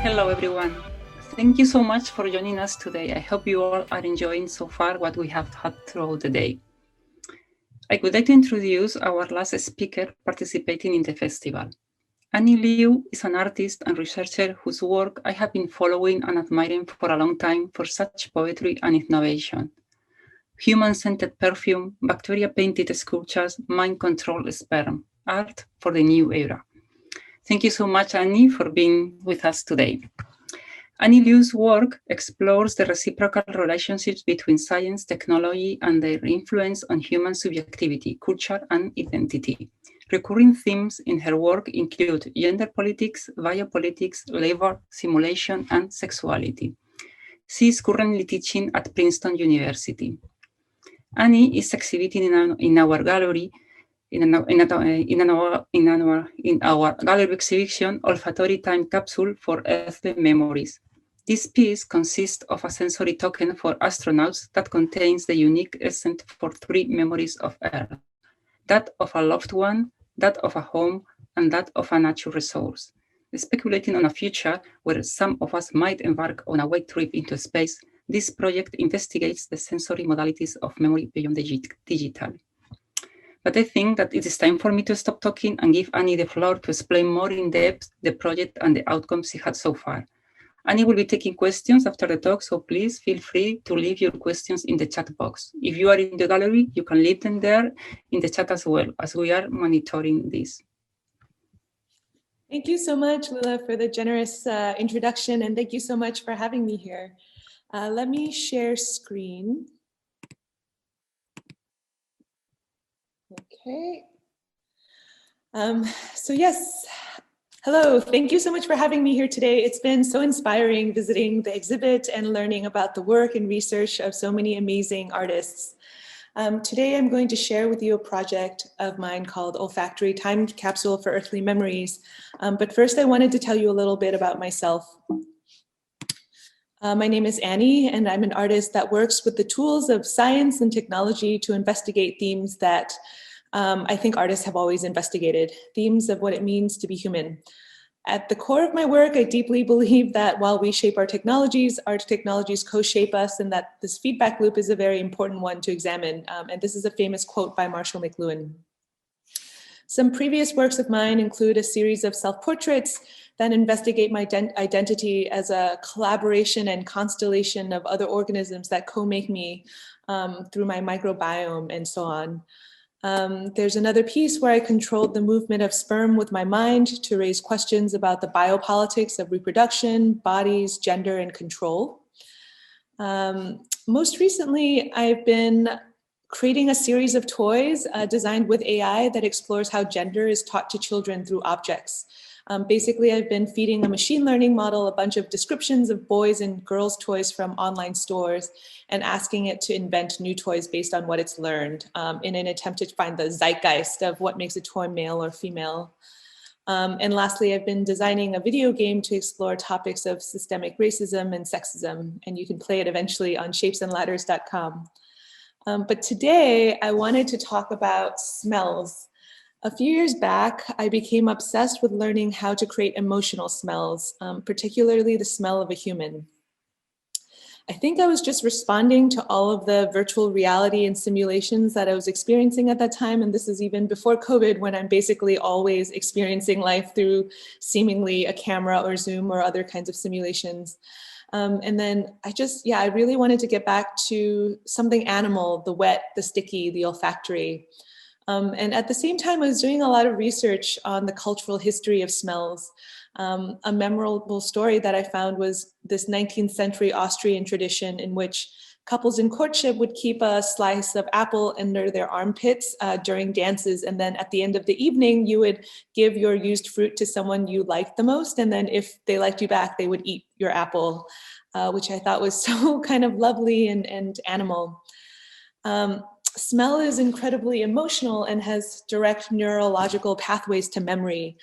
Hello, everyone. Thank you so much for joining us today. I hope you all are enjoying so far what we have had throughout the day. I would like to introduce our last speaker participating in the festival. Annie Liu is an artist and researcher whose work I have been following and admiring for a long time for such poetry and innovation. Human-scented perfume, bacteria-painted sculptures, mind-controlled sperm, art for the new era. Thank you so much, Annie, for being with us today. Annie Liu's work explores the reciprocal relationships between science, technology, and their influence on human subjectivity, culture, and identity. Recurring themes in her work include gender politics, biopolitics, labor, simulation, and sexuality. She is currently teaching at Princeton University. Annie is exhibiting in our gallery in our gallery exhibition, Olfactory Time Capsule for Earthly Memories. This piece consists of a sensory token for astronauts that contains the unique essence for 3 memories of Earth: that of a loved one, that of a home, and that of a natural resource. Speculating on a future where some of us might embark on a wake trip into space, this project investigates the sensory modalities of memory beyond the digital. But I think that it is time for me to stop talking and give Annie the floor to explain more in depth the project and the outcomes she had so far. Annie will be taking questions after the talk, so please feel free to leave your questions in the chat box. If you are in the gallery, you can leave them there in the chat as well, as we are monitoring this. Thank you so much, Lila, for the generous introduction, and thank you so much for having me here. Let me share screen. Okay. So yes, hello. Thank you so much for having me here today. It's been so inspiring visiting the exhibit and learning about the work and research of so many amazing artists. Today, I'm going to share with you a project of mine called Olfactory Time Capsule for Earthly Memories. But first, I wanted to tell you a little bit about myself. My name is Annie, and I'm an artist that works with the tools of science and technology to investigate themes that I think artists have always investigated, themes of what it means to be human. At the core of my work, I deeply believe that while we shape our technologies co-shape us, and that this feedback loop is a very important one to examine. And this is a famous quote by Marshall McLuhan. Some previous works of mine include a series of self-portraits that investigate my identity as a collaboration and constellation of other organisms that co-make me through my microbiome and so on. There's another piece where I controlled the movement of sperm with my mind to raise questions about the biopolitics of reproduction, bodies, gender, and control. Most recently, I've been creating a series of toys designed with AI that explores how gender is taught to children through objects. Basically, I've been feeding a machine learning model a bunch of descriptions of boys and girls' toys from online stores and asking it to invent new toys based on what it's learned in an attempt to find the zeitgeist of what makes a toy male or female. And lastly, I've been designing a video game to explore topics of systemic racism and sexism, and you can play it eventually on shapesandladders.com. But today, I wanted to talk about smells. A few years back, I became obsessed with learning how to create emotional smells, particularly the smell of a human. I think I was just responding to all of the virtual reality and simulations that I was experiencing at that time. And this is even before COVID, when I'm basically always experiencing life through seemingly a camera or Zoom or other kinds of simulations. And then I really wanted to get back to something animal, the wet, the sticky, the olfactory. And at the same time, I was doing a lot of research on the cultural history of smells. A memorable story that I found was this 19th century Austrian tradition in which couples in courtship would keep a slice of apple under their armpits during dances. And then at the end of the evening, you would give your used fruit to someone you liked the most. And then if they liked you back, they would eat your apple, which I thought was so kind of lovely and animal. Smell is incredibly emotional and has direct neurological pathways to memory.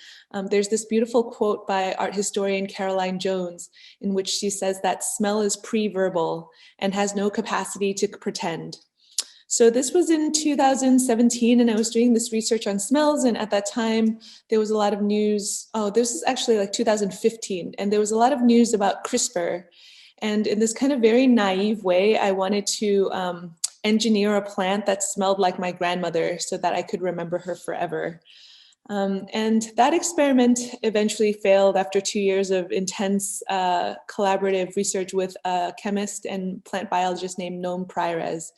There's this beautiful quote by art historian Caroline Jones, in which she says that smell is pre-verbal and has no capacity to pretend. So this was in 2017, and I was doing this research on smells. And at that time, there was a lot of news. Oh, this is actually like 2015. And there was a lot of news about CRISPR. And in this kind of very naive way, I wanted to engineer a plant that smelled like my grandmother so that I could remember her forever. And that experiment eventually failed after 2 years of intense collaborative research with a chemist and plant biologist named Noam Pryorez.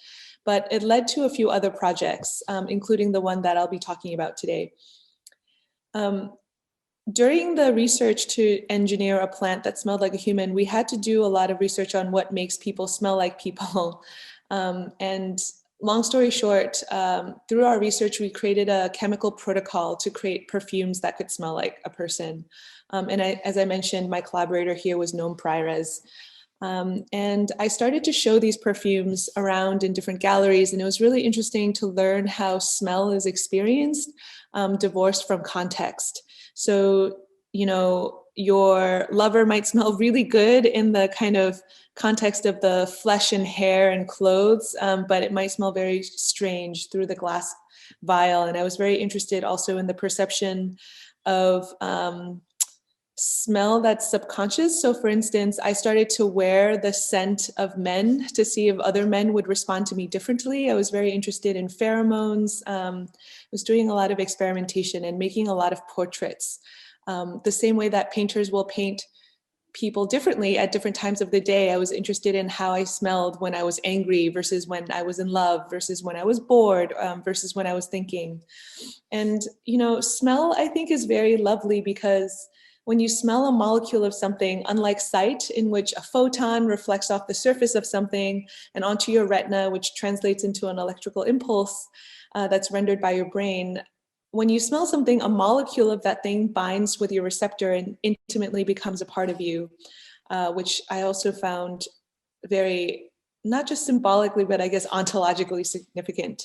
But it led to a few other projects, including the one that I'll be talking about today. During the research to engineer a plant that smelled like a human, we had to do a lot of research on what makes people smell like people. And long story short, through our research, we created a chemical protocol to create perfumes that could smell like a person. As I mentioned, my collaborator here was Noam Pryorez. And I started to show these perfumes around in different galleries, and it was really interesting to learn how smell is experienced, divorced from context. So, you know, your lover might smell really good in the kind of context of the flesh and hair and clothes, but it might smell very strange through the glass vial. And I was very interested also in the perception of smell that's subconscious. So for instance, I started to wear the scent of men to see if other men would respond to me differently. I was very interested in pheromones. I was doing a lot of experimentation and making a lot of portraits. The same way that painters will paint people differently at different times of the day. I was interested in how I smelled when I was angry versus when I was in love versus when I was bored versus when I was thinking. And, you know, smell, I think, is very lovely because when you smell a molecule of something, unlike sight, in which a photon reflects off the surface of something and onto your retina, which translates into an electrical impulse that's rendered by your brain, when you smell something, a molecule of that thing binds with your receptor and intimately becomes a part of you, which I also found very, not just symbolically, but I guess ontologically significant.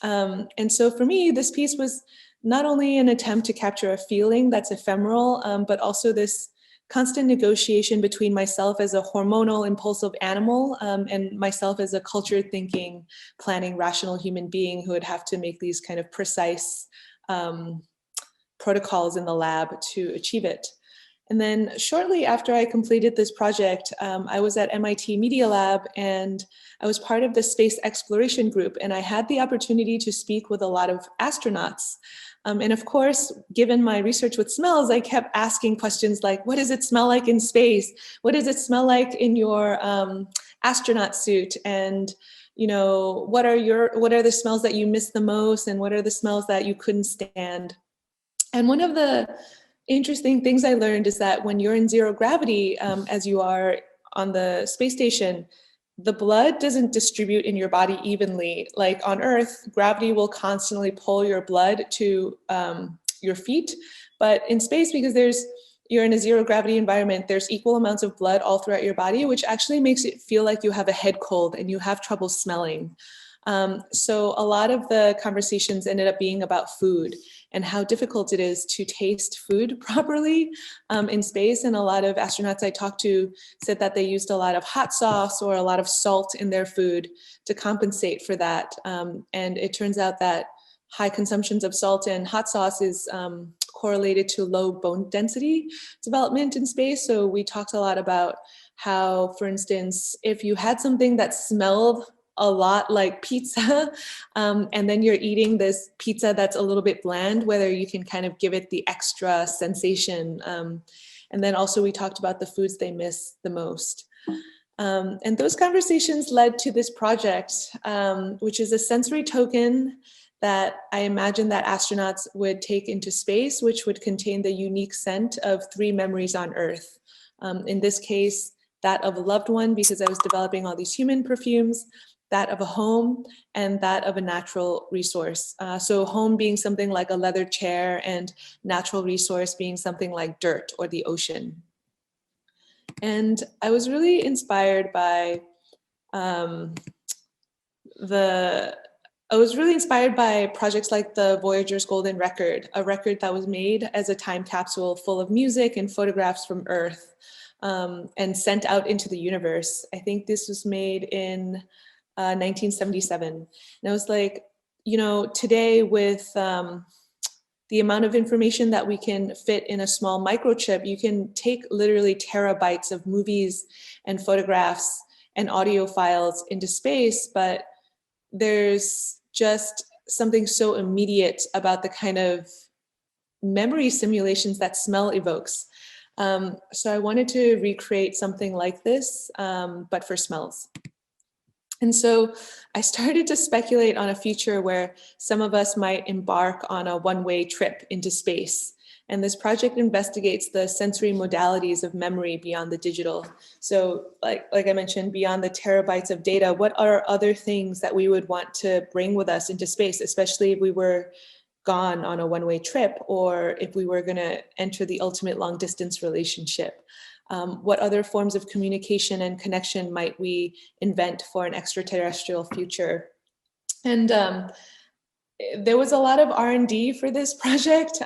And so for me, this piece was not only an attempt to capture a feeling that's ephemeral, but also this constant negotiation between myself as a hormonal, impulsive animal and myself as a cultured thinking, planning, rational human being who would have to make these kind of precise protocols in the lab to achieve it. And then shortly after I completed this project, I was at MIT Media Lab and I was part of the space exploration group, and I had the opportunity to speak with a lot of astronauts. And of course, given my research with smells, I kept asking questions like, what does it smell like in space? What does it smell like in your astronaut suit? And, you know, what are the smells that you miss the most? And what are the smells that you couldn't stand? And one of the interesting things I learned is that when you're in zero gravity, as you are on the space station, the blood doesn't distribute in your body evenly. Like on Earth, gravity will constantly pull your blood to your feet. But in space, because you're in a zero gravity environment, there's equal amounts of blood all throughout your body, which actually makes it feel like you have a head cold and you have trouble smelling. So a lot of the conversations ended up being about food and how difficult it is to taste food properly in space. And a lot of astronauts I talked to said that they used a lot of hot sauce or a lot of salt in their food to compensate for that. And it turns out that high consumptions of salt and hot sauce is correlated to low bone density development in space. So we talked a lot about how, for instance, if you had something that smelled a lot like pizza, and then you're eating this pizza that's a little bit bland, whether you can kind of give it the extra sensation. And then also we talked about the foods they miss the most. And those conversations led to this project, which is a sensory token that I imagine that astronauts would take into space, which would contain the unique scent of 3 memories on Earth. In this case, that of a loved one, because I was developing all these human perfumes, that of a home, and that of a natural resource. So home being something like a leather chair, and natural resource being something like dirt or the ocean. And I was really inspired by projects like the Voyager's Golden Record, a record that was made as a time capsule full of music and photographs from Earth and sent out into the universe. I think this was made in 1977. And I was like, you know, today with the amount of information that we can fit in a small microchip, you can take literally terabytes of movies and photographs and audio files into space, but there's just something so immediate about the kind of memory simulations that smell evokes. So I wanted to recreate something like this, but for smells. And so I started to speculate on a future where some of us might embark on a one-way trip into space. And this project investigates the sensory modalities of memory beyond the digital. So like I mentioned, beyond the terabytes of data, what are other things that we would want to bring with us into space, especially if we were gone on a one-way trip, or if we were going to enter the ultimate long-distance relationship? What other forms of communication and connection might we invent for an extraterrestrial future? And there was a lot of R&D for this project.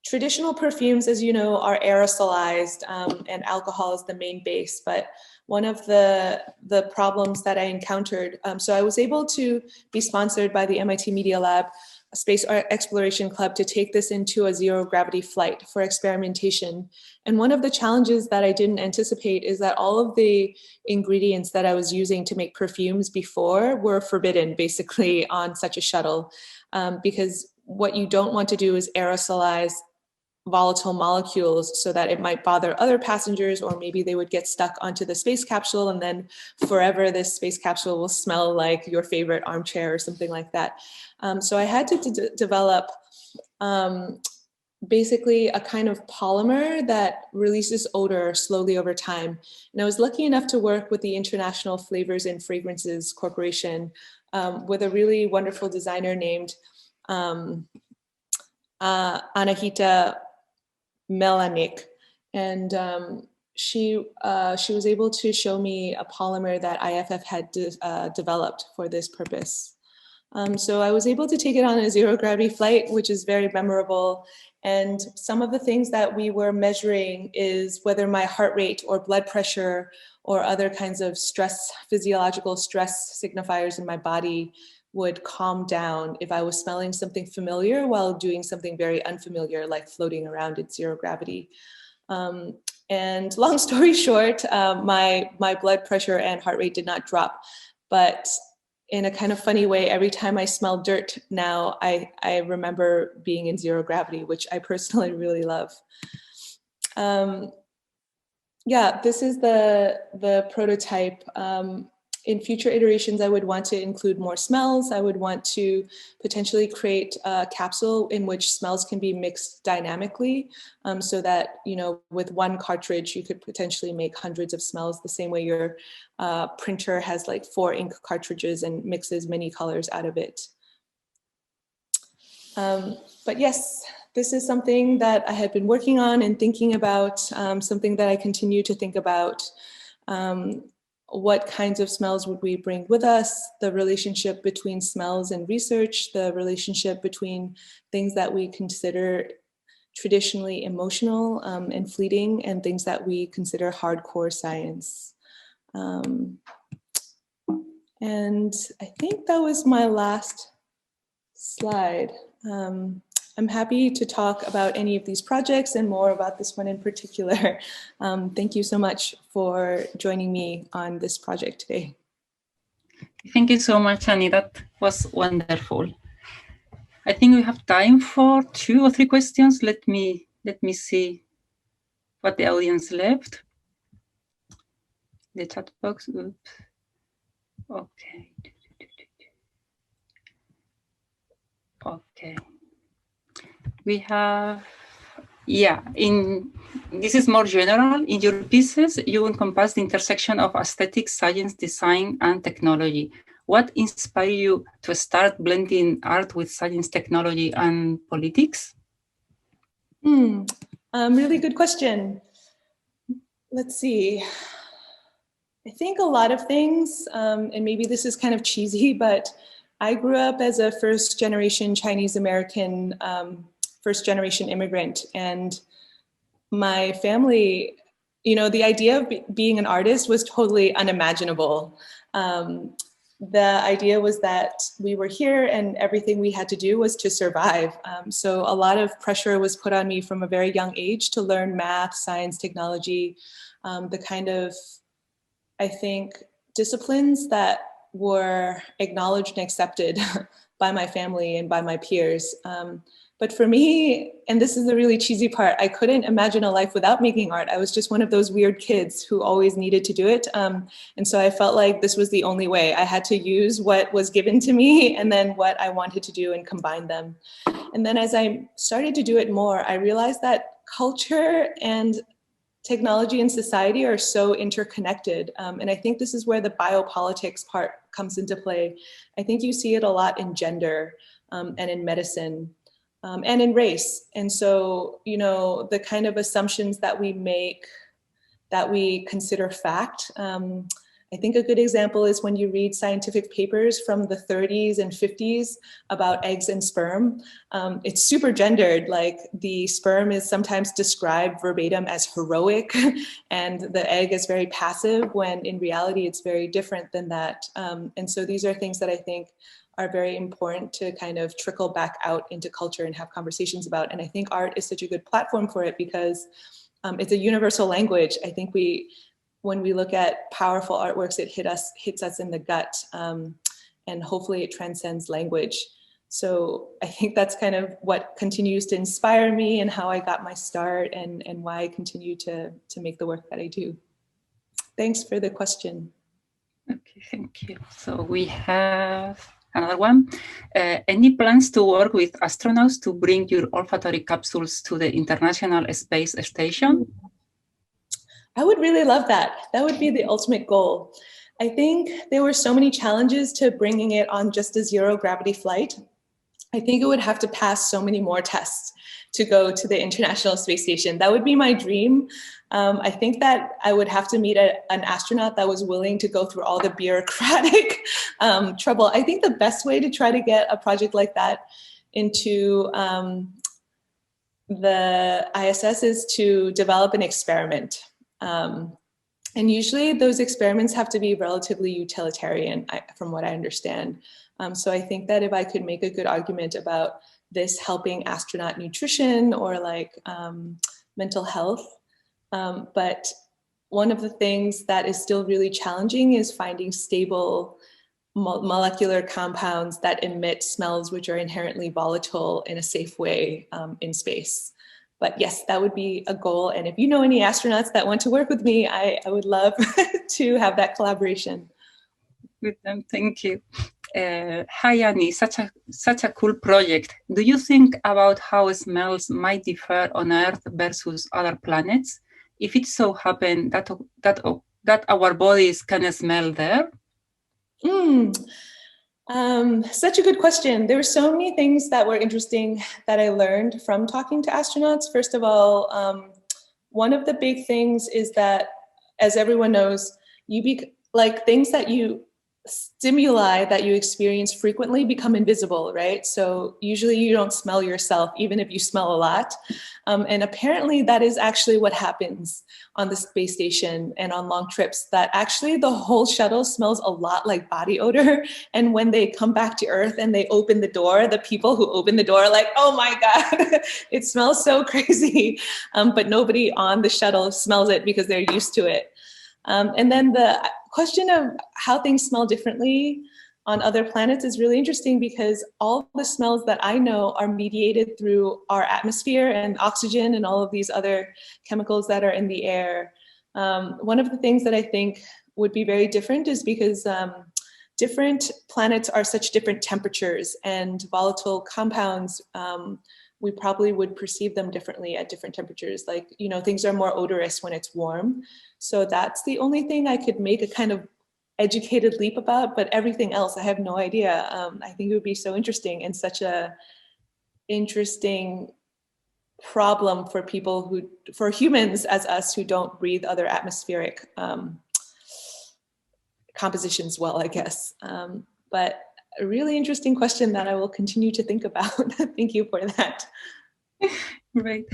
Traditional perfumes, as you know, are aerosolized, and alcohol is the main base. But one of the problems that I encountered, so I was able to be sponsored by the MIT Media Lab Space Exploration Club to take this into a zero gravity flight for experimentation. And one of the challenges that I didn't anticipate is that all of the ingredients that I was using to make perfumes before were forbidden basically on such a shuttle, because what you don't want to do is aerosolize volatile molecules so that it might bother other passengers, or maybe they would get stuck onto the space capsule and then forever this space capsule will smell like your favorite armchair or something like that. So I had to develop basically a kind of polymer that releases odor slowly over time. And I was lucky enough to work with the International Flavors and Fragrances Corporation with a really wonderful designer named Anahita Melanik, and she was able to show me a polymer that IFF had developed for this purpose. So I was able to take it on a zero gravity flight, which is very memorable. And some of the things that we were measuring is whether my heart rate or blood pressure or other kinds of stress, physiological stress signifiers in my body would calm down if I was smelling something familiar while doing something very unfamiliar, like floating around in zero gravity. And long story short, my blood pressure and heart rate did not drop, but in a kind of funny way, every time I smell dirt now, I remember being in zero gravity, which I personally really love. Yeah, this is the prototype. In future iterations, I would want to include more smells. I would want to potentially create a capsule in which smells can be mixed dynamically, so that, you know, with one cartridge, you could potentially make hundreds of smells, the same way your printer has like 4 ink cartridges and mixes many colors out of it. But yes, this is something that I had been working on and thinking about, something that I continue to think about. What kinds of smells would we bring with us? The relationship between smells and research, the relationship between things that we consider traditionally emotional and fleeting, and things that we consider hardcore science. And I think that was my last slide. I'm happy to talk about any of these projects and more about this one in particular. Thank you so much for joining me on this project today. Thank you so much, Annie. That was wonderful. I think we have time for 2 or 3 questions. Let me see what the audience left. The chat box. Oops. Okay. Okay. We have, yeah, this is more general. In your pieces, you encompass the intersection of aesthetics, science, design, and technology. What inspired you to start blending art with science, technology, and politics? Really good question. Let's see. I think a lot of things, and maybe this is kind of cheesy, but I grew up as a first-generation Chinese-American, first-generation immigrant, and my family, you know, the idea of being an artist was totally unimaginable. the idea was that we were here and everything we had to do was to survive. So a lot of pressure was put on me from a very young age to learn math, science, technology, the kind of, I think, disciplines that were acknowledged and accepted by my family and by my peers. But for me, and this is the really cheesy part, I couldn't imagine a life without making art. I was just one of those weird kids who always needed to do it. And so I felt like this was the only way. I had to use what was given to me and then what I wanted to do and combine them. And then as I started to do it more, I realized that culture and technology and society are so interconnected. And I think this is where the biopolitics part comes into play. I think you see it a lot in gender and in medicine. And in race. And so, you know, the kind of assumptions that we make, that we consider fact. I think a good example is when you read scientific papers from the 30s and 50s about eggs and sperm. It's super gendered, like the sperm is sometimes described verbatim as heroic and the egg is very passive, when in reality it's very different than that. And so these are things that I think are very important to kind of trickle back out into culture and have conversations about. And I think art is such a good platform for it because it's a universal language. I think when we look at powerful artworks, it hits us in the gut, and hopefully it transcends language. So I think that's kind of what continues to inspire me and how I got my start and why I continue to make the work that I do. Thanks for the question. Okay, thank you. So we have another one. Any plans to work with astronauts to bring your olfactory capsules to the International Space Station? I would really love that. That would be the ultimate goal. I think there were so many challenges to bringing it on just a zero gravity flight. I think it would have to pass so many more tests to go to the International Space Station. That would be my dream. I think that I would have to meet an astronaut that was willing to go through all the bureaucratic trouble. I think the best way to try to get a project like that into the ISS is to develop an experiment. And usually those experiments have to be relatively utilitarian, from what I understand. So I think that if I could make a good argument about this helping astronaut nutrition or like mental health, but one of the things that is still really challenging is finding stable molecular compounds that emit smells which are inherently volatile in a safe way in space. But yes, that would be a goal. And if you know any astronauts that want to work with me, I would love to have that collaboration. With them, thank you. Hi, Annie, such a cool project. Do you think about how smells might differ on Earth versus other planets? If it so happen that our bodies can smell there? Such a good question. There were so many things that were interesting that I learned from talking to astronauts. First of all, one of the big things is that, as everyone knows, things that stimuli that you experience frequently become invisible, right? So usually you don't smell yourself, even if you smell a lot. And apparently that is actually what happens on the space station and on long trips, that actually the whole shuttle smells a lot like body odor. And when they come back to Earth and they open the door, the people who open the door are like, oh my God, it smells so crazy. But nobody on the shuttle smells it because they're used to it. And then the question of how things smell differently on other planets is really interesting because all the smells that I know are mediated through our atmosphere and oxygen and all of these other chemicals that are in the air. One of the things that I think would be very different is because different planets are such different temperatures, and volatile compounds, we probably would perceive them differently at different temperatures. Like, things are more odorous when it's warm. So that's the only thing I could make a kind of educated leap about, but everything else, I have no idea. I think it would be so interesting and such a interesting problem for humans as us who don't breathe other atmospheric compositions well, I guess. But a really interesting question that I will continue to think about. Thank you for that. Right.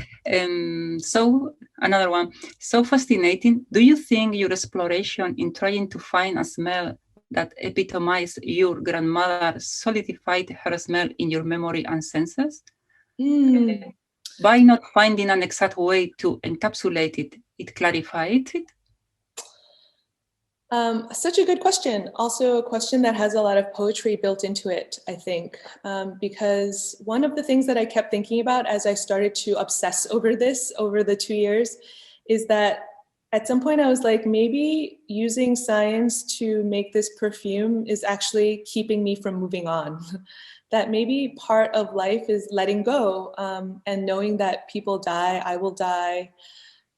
So another one. So fascinating. Do you think your exploration in trying to find a smell that epitomize your grandmother solidified her smell in your memory and senses? By not finding an exact way to encapsulate it, it clarified it? Such a good question. Also a question that has a lot of poetry built into it, I think, because one of the things that I kept thinking about as I started to obsess over this over the 2 years is that at some point I was like, maybe using science to make this perfume is actually keeping me from moving on. That maybe part of life is letting go and knowing that people die, I will die,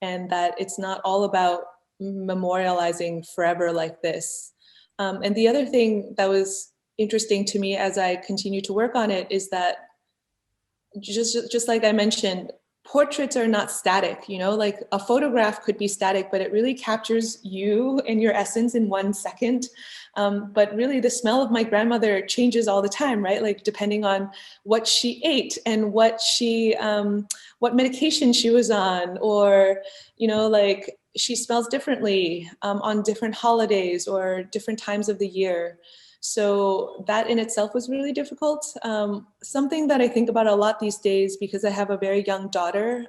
and that it's not all about memorializing forever like this. And the other thing that was interesting to me as I continue to work on it is that just like I mentioned, portraits are not static, you know, like a photograph could be static, but it really captures you and your essence in 1 second. But really the smell of my grandmother changes all the time, right? Like depending on what she ate and what medication she was on, or, you know, like she smells differently on different holidays or different times of the year. So that in itself was really difficult. Something that I think about a lot these days, because I have a very young daughter,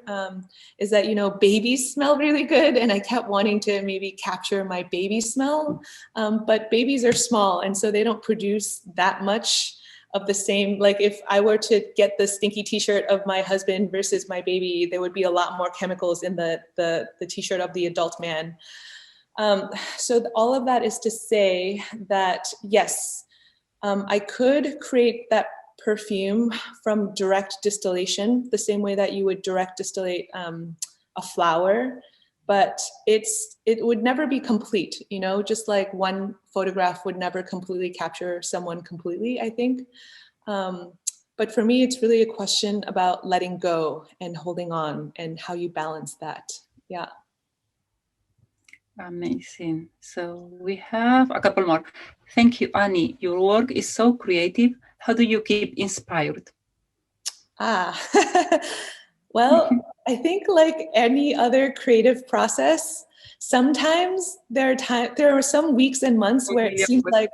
is that, you know, babies smell really good. And I kept wanting to maybe capture my baby smell, but babies are small. And so they don't produce that much of the same. Like if I were to get the stinky t-shirt of my husband versus my baby, there would be a lot more chemicals in the t-shirt of the adult man. So all of that is to say that, yes, I could create that perfume from direct distillation, the same way that you would direct distillate a flower, but it would never be complete, you know, just like one photograph would never completely capture someone completely, I think. But for me, it's really a question about letting go and holding on and how you balance that. Yeah. Amazing. So we have a couple more. Thank you, Annie. Your work is so creative. How do you keep inspired? Well, I think like any other creative process, sometimes there are some weeks and months where it seems like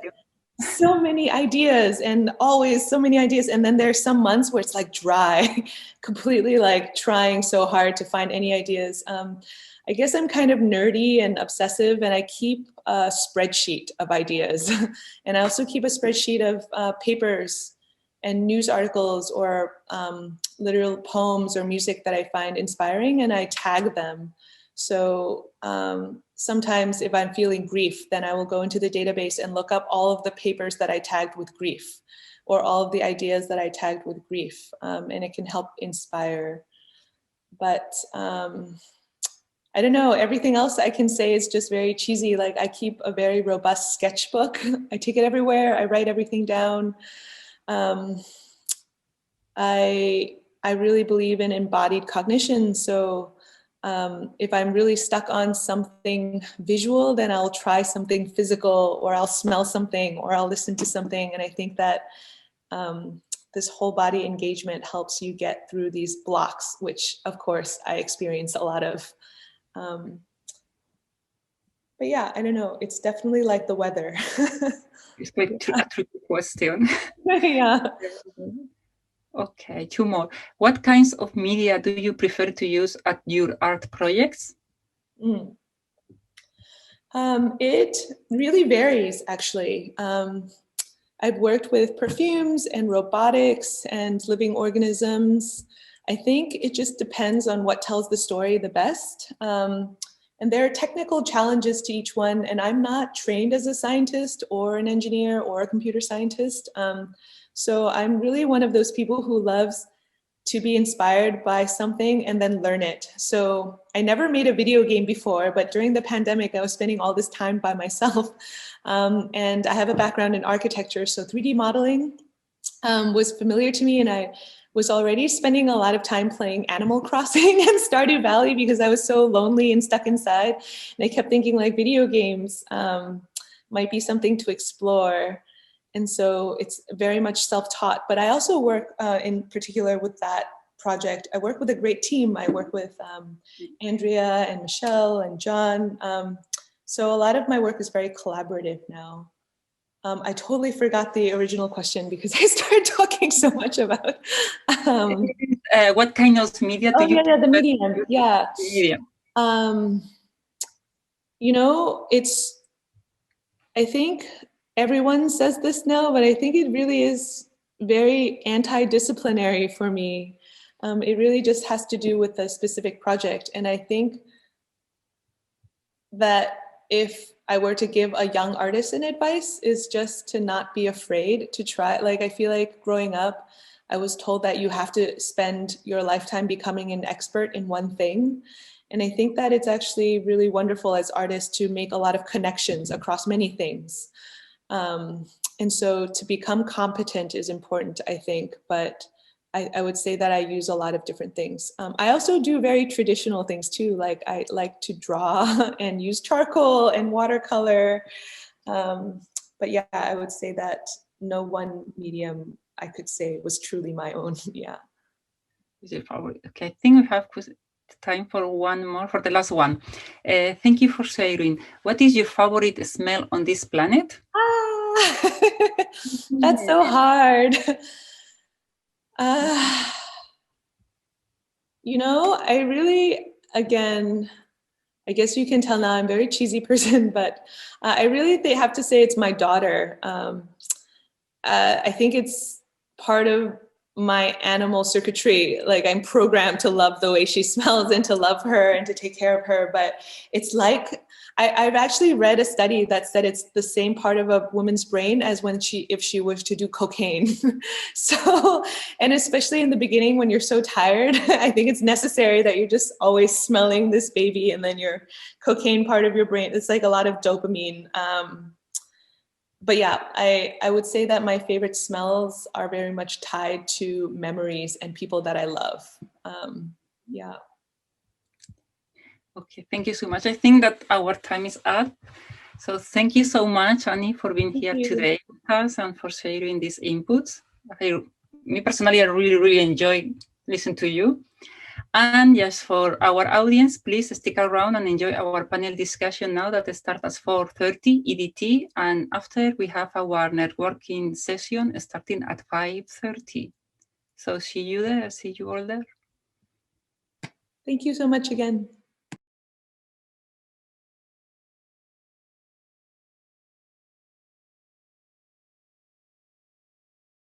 so many ideas and always so many ideas. And then there's some months where it's like dry, completely like trying so hard to find any ideas. I guess I'm kind of nerdy and obsessive, and I keep a spreadsheet of ideas. And I also keep a spreadsheet of papers and news articles or literal poems or music that I find inspiring, and I tag them. So sometimes if I'm feeling grief, then I will go into the database and look up all of the papers that I tagged with grief, or all of the ideas that I tagged with grief, and it can help inspire. But I don't know, everything else I can say is just very cheesy. Like I keep a very robust sketchbook. I take it everywhere. I write everything down. I really believe in embodied cognition. So if I'm really stuck on something visual, then I'll try something physical, or I'll smell something, or I'll listen to something. And I think that this whole body engagement helps you get through these blocks, which of course I experience a lot of. But yeah, I don't know. It's definitely like the weather. It's quite a tricky question. Yeah. Okay, 2 more. What kinds of media do you prefer to use at your art projects? It really varies, actually. I've worked with perfumes and robotics and living organisms. I think it just depends on what tells the story the best. And there are technical challenges to each one, and I'm not trained as a scientist or an engineer or a computer scientist. So I'm really one of those people who loves to be inspired by something and then learn it. So I never made a video game before, but during the pandemic, I was spending all this time by myself. And I have a background in architecture, so 3D modeling was familiar to me, and I was already spending a lot of time playing Animal Crossing and Stardew Valley because I was so lonely and stuck inside. And I kept thinking like video games might be something to explore. And so it's very much self-taught. But I also work in particular with that project. I work with a great team. I work with Andrea and Michelle and John. So a lot of my work is very collaborative now. I totally forgot the original question because I started talking so much about. What kind of media do you? Yeah, the medium. Yeah. Medium. You know, I think everyone says this now, but I think it really is very anti-disciplinary for me. It really just has to do with a specific project. And I think that if I were to give a young artist an advice, is just to not be afraid to try. Like, I feel like growing up, I was told that you have to spend your lifetime becoming an expert in one thing. And I think that it's actually really wonderful as artists to make a lot of connections across many things. And so to become competent is important, I think, but I would say that I use a lot of different things. I also do very traditional things too, like I like to draw and use charcoal and watercolor. But yeah, I would say that no one medium I could say was truly my own. Yeah. Okay, I think we have time for one more, for the last one. Thank you for sharing. What is your favorite smell on this planet? That's so hard. You know, I really, again, I guess you can tell now I'm a very cheesy person, but I really have to say it's my daughter. I think it's part of my animal circuitry. Like, I'm programmed to love the way she smells and to love her and to take care of her. But it's like, I've actually read a study that said it's the same part of a woman's brain as if she was to do cocaine. So, and especially in the beginning when you're so tired, I think it's necessary that you're just always smelling this baby, and then your cocaine part of your brain, it's like a lot of dopamine. But yeah, I would say that my favorite smells are very much tied to memories and people that I love. Yeah. Okay, thank you so much. I think that our time is up. So thank you so much, Annie, for being here today with us and for sharing these inputs. Me personally, I really enjoy listening to you. And yes, for our audience, please stick around and enjoy our panel discussion now that starts at 4:30 EDT. And after, we have our networking session starting at 5:30. So see you there. See you all there. Thank you so much again.